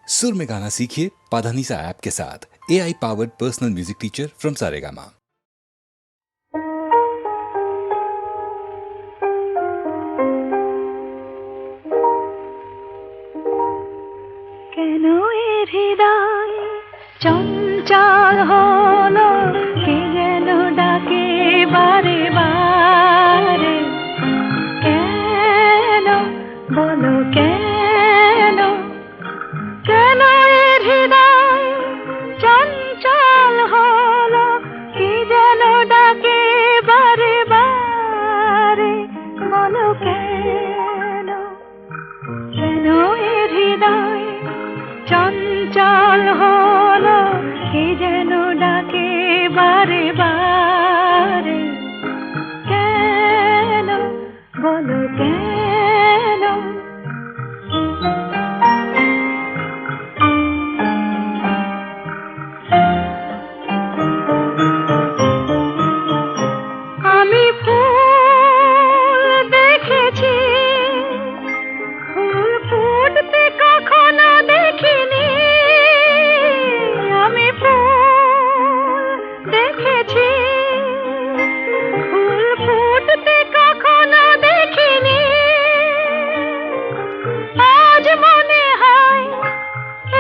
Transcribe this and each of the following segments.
सुर में गाना सीखिए पाधानीसा ऐप के साथ। AI powered personal music teacher from Saregama. কেন এর হৃদয় চঞ্চল হলো, কে যেন ডাকে বারে বারে। কেন বলো কেন, কেন এর হৃদয় চঞ্চল হলো, কে যেন ডাকে বারে বারে। বলো কেন, কেন এর হৃদয় চঞ্চল হলো, কে যেন ডাকে বারে বারে। কেন বলো কেন। আমি ফুল দেখেছি, ফুল ফুটতে কখনো দেখিনি। আমি ফুল দেখেছি, ফুল ফুটতে কখনো দেখিনি। আজ মনে হয়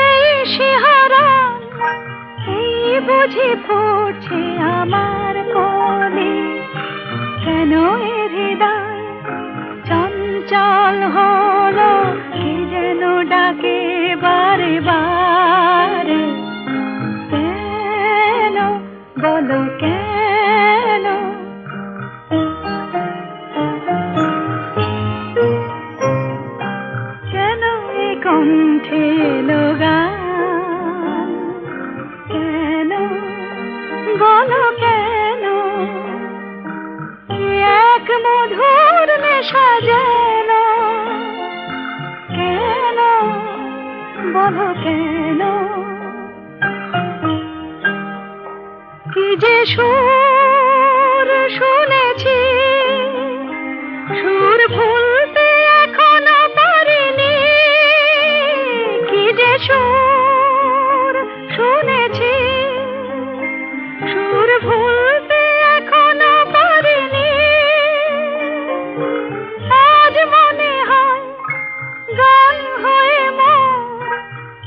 এই শিহরণ, এই বুঝি ফুটছে আমার কোলে। কেন এর হৃদয় চঞ্চল হলো, কে যেন ডাকে বারে বারে। কেন বলো কেন। কেন এ কণ্ঠে এলো গান, কেন বলো কেন। এক মধুর নেশা যেন, কেন বলো কেন। কি যে সুর শুনেছি, সুর ভুলতে এখনো পারিনি। কি যে সুর শুনেছি, সুর ভুলতে এখনো পারিনি। আজ মনে হয় গান হয়ে মোর,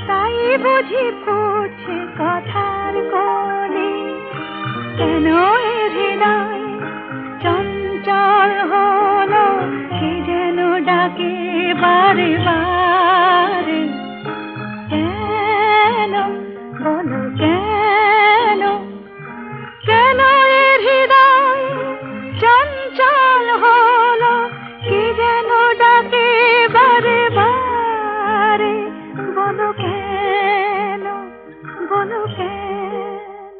তাই বুঝি ফুটছে কথার কলি। কেন এর হৃদয় চঞ্চল হলো, কে যেন ডাকে বারে বারে। কেন বলো কেন, কেন এর হৃদয় চঞ্চল হলো, কে যেন ডাকে বারে বারে। বলো কেন, বলো কেন।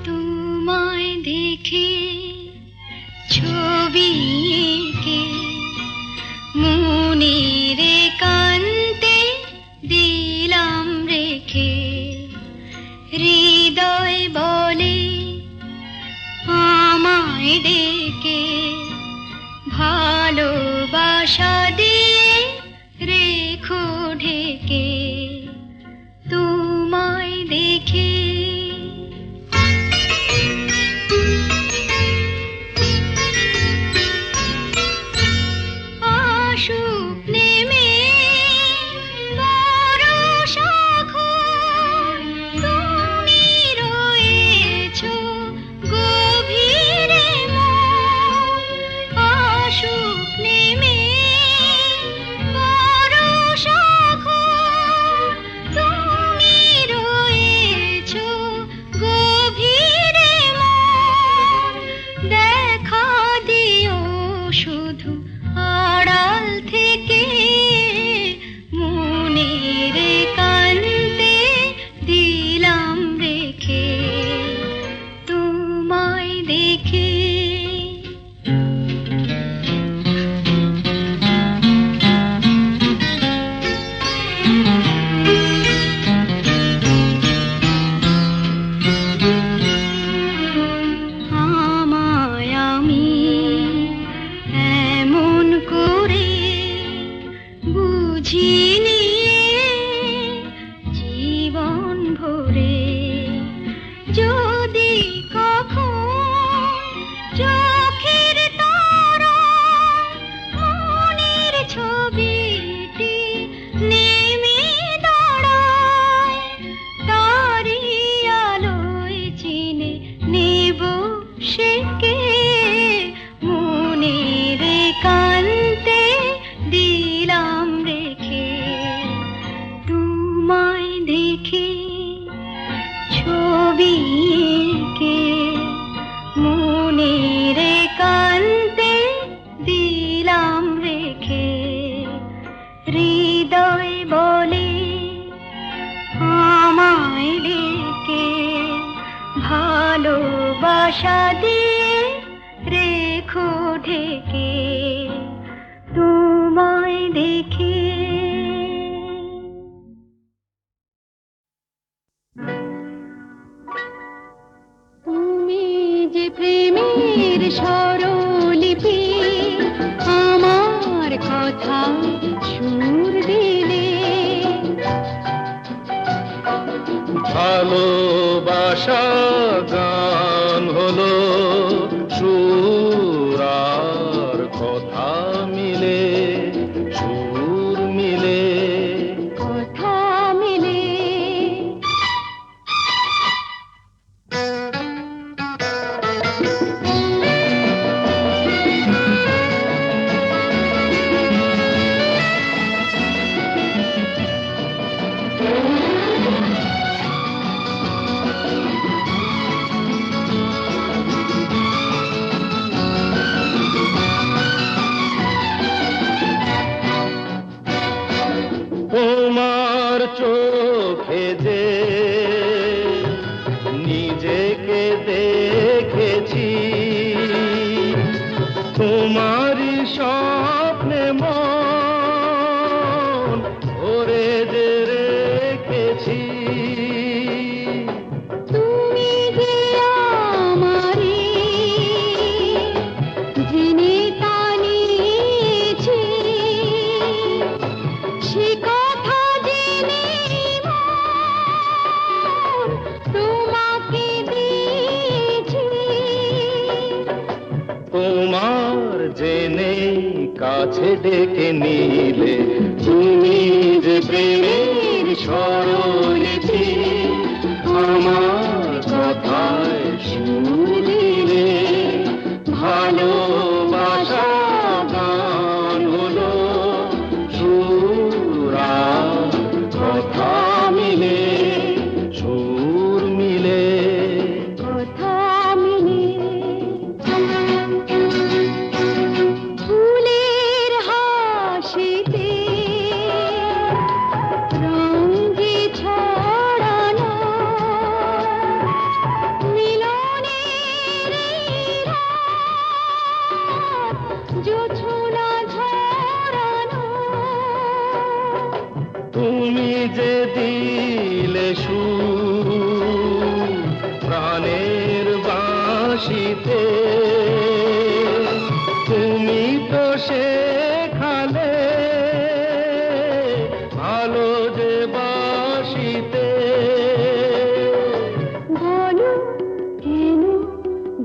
তোমায় দেখে ছবি এঁকে মনের একান্তে দিলাম রেখে। হৃদয় বলে আমায় ডেকে, ভালোবাসা দিয়ে রেখো ঢেকে। তোমায় দেখে আসুক নেমে বরষা ঘোর, তুমি রয়েছো গভীরে মন। আসুক নেমে বরষা ঘোর, ভালোবাসা দিয়ে রেখো ঢেকে তোমায় দেখে। তুমি যে প্রেমের স্বরলিপি, আমার কথা সুর দিলে। ভালোবাসা গান হলো সুর আর কথা মিলে, সুর মিলে, কথা মিলে। তোমার চোখে যে নিজেকে দেখেছি, তোমারই স্বপ্নে মন ভরে যে রেখেছি। তুমি যে আমারই জেনে তা নিয়েছি, সে কথা জেনে মন তোমাকে দিয়েছি। তোমার জেনে কাছে ডেকে নিলে, তুমি যে প্রেমের স্বরলিপি, আমার কথায় সুর দিলে। ভালোবাসা গান হলো সুর আর কথা মিলে, সুর মিলে, কথা মিলে। ফুলের হাসিতে রঙ যে ছড়ানো, মিলনের এই রাত জোছনা ঝরানো। তুমি যে দিলে সুর প্রাণের বাঁশিতে, তুমি তো শেখালে ভালো যে বাঁশিতে। বলো কেন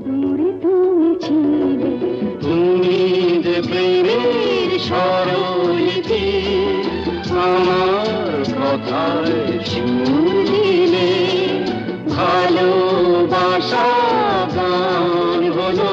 দূরে তুমি ছিলে, তুমি যে প্রেমের স্বরলিপি, আমার কথায় সুর দিলে। ভালোবাসা গান হলো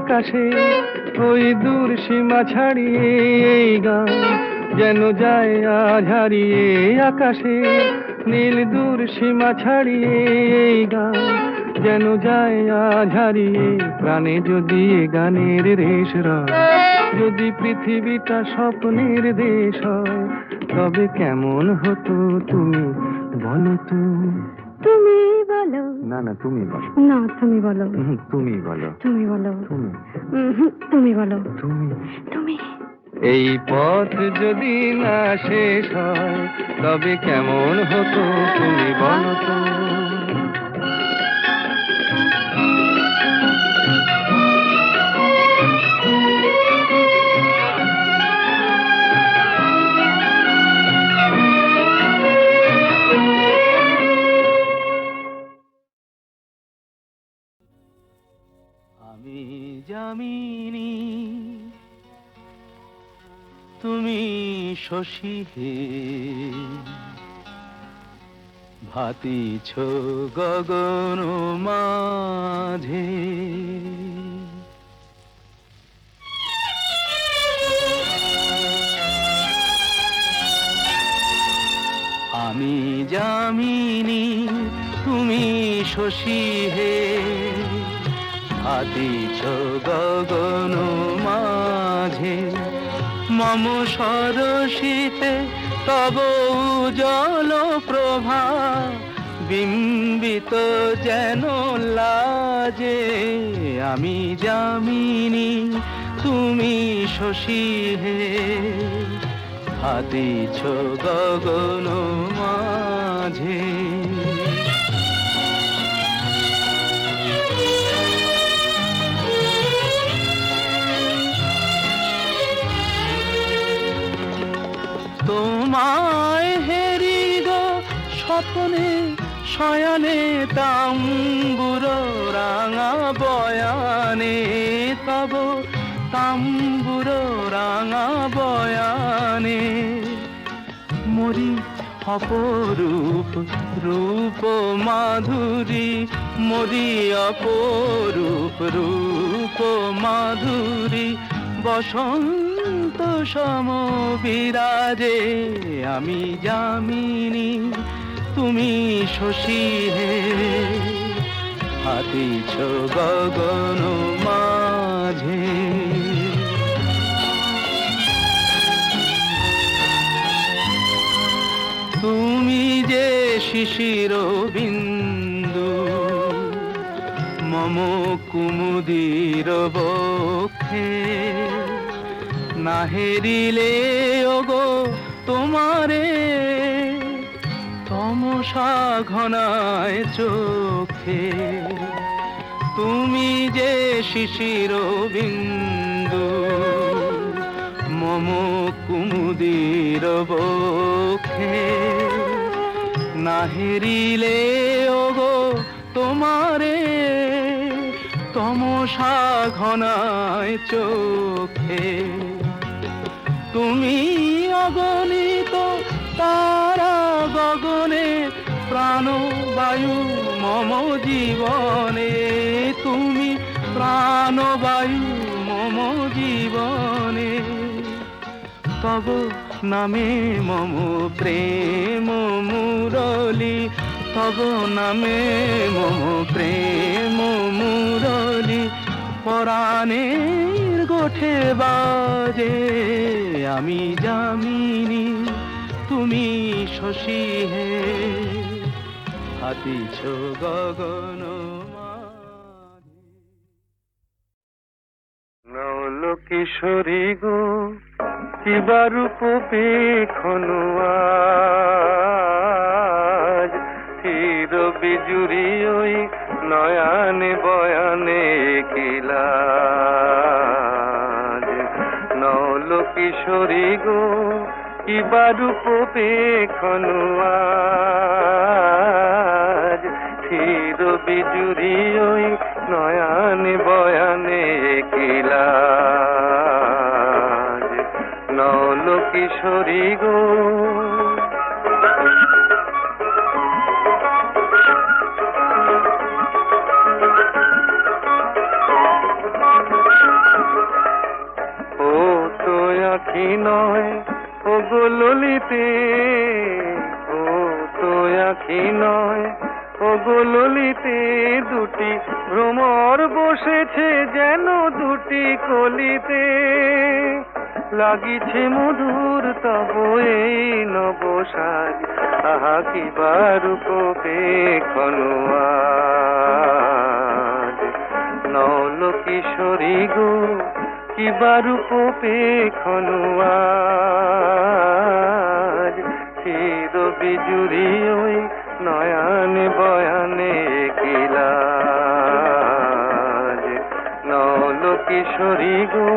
আকাশে ওই দূর সীমা ছাড়িয়ে এই গান যেন যায় আজ হারিয়ে আকাশে নীল দূর সীমা ছাড়িয়ে এই গান যেন যায় আজ হারিয়ে প্রাণে যদি এ গানের রেশ রয় যদি পৃথিবীটা স্বপ্নের দেশ হয় তবে কেমন হতো তুমি বলো তো তুমি বলো না না তুমি বলো না তুমি বলো তুমি বলো তুমি বলো তুমি তুমি বলো তুমি তুমি এই পথ যদি না শেষ হয় তবে কেমন হতো তুমি বলো তো আমি যামিনী তুমি শশী হে ভাতিছ গগন মাঝে আমি যামিনী তুমি শশী হে ভাতিছ গগন মাঝে মম সরসিতে তব উজ্জ্বল প্রভা বিম্বিত যেন লাজে আমি যামিনী তুমি শশী হে ভাতিছ গগন মাঝে তোমায় হেরি গো স্বপ্নে শয়নে তাম্বুর রাঙা বয়ানে তব তাম্বুর রাঙা বয়ানে মরি অপরূপ রূপ মাধুরী মরি অপরূপ রূপ মাধুরী বসন্ত সম বিরাজে আমি যামিনী তুমি শশী হে ভাতিছ গগন মাঝে তুমি যে শিশির বিন্দু মম কুমুদির বক্ষে না হেরিলে ওগো তোমারে তমসা ঘনায় চোখে তুমি যে শিশির বিন্দু মম কুমুদির বক্ষে না হেরিলে ওগো তোমারে তমসা ঘনায় চোখে তুমি অগণিত তারা গগনে প্রাণবায়ু মম জীবনে তুমি প্রাণবায়ু মম জীবনে তব নামে মম প্রেম মুরলী তব নামে মম প্রেম মুরলী পরাণের গোঠে বাজে আমি যামিনী তুমি শশী হে ভাতিছ গগন মাঝে নৌল কিশোরী গো কিবা রূপ পেখনু আজ চির বিজুরি ওই নয়ানে বয়ানে কিলাজ নৌল কিশোরী গো কিবা রূপ পেখনু আজ চির বিজুরি ওই নয়ানে বয়ানে কিলাজ নৌল কিশোরী গো আঁখি নয় ও গোললিতে দুটি ভ্রমর বসেছে যেন দুটি কলিতে লাগিছে মধুর তব এই নবসাজ আহা কি বারুপ পেখনোয়াজ নল কিশোরী গো কি বারুপ পেখনোয়াজ চির বিজুরি ওই নয়ানে বয়ানে কিলাজ নল কিশোরী গো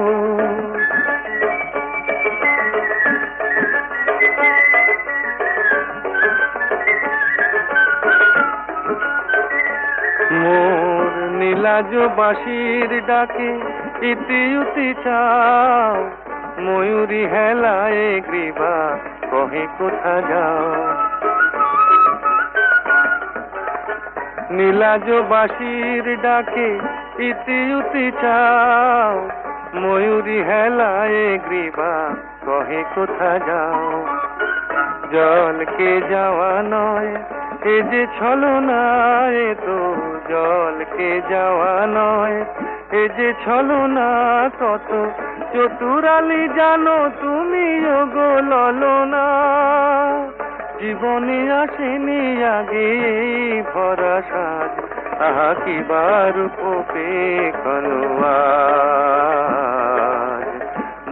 মোর নীলাজ বাঁশির ডাকে ইতি উতি চাও ময়ূরী হেলায় গ্রীবা কহে কোথা যাও নীলাজ বাঁশির ডাকে ইতি উতি চাও ময়ূরী হেলায় গ্রীবা কহে কোথা যাও জলকে যাওয়া নয় এ যে ছলনা এ তো জলকে যাওয়া নয় এ যে ছলনা কত চতুরালি জানো তুমি গো ললনা জীবনে আসেনি আগে ভরা সাজ আহা কি বারুপ পেখনোয়াজ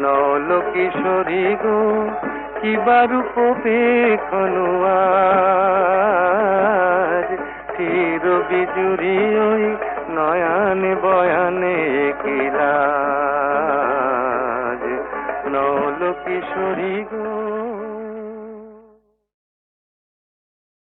নল কিশোরী গো কি বারুপ পেখনোয়াজ চির বিজুরি ওই নয়ানে বয়ানে কিলাজ নল কিশোরী গো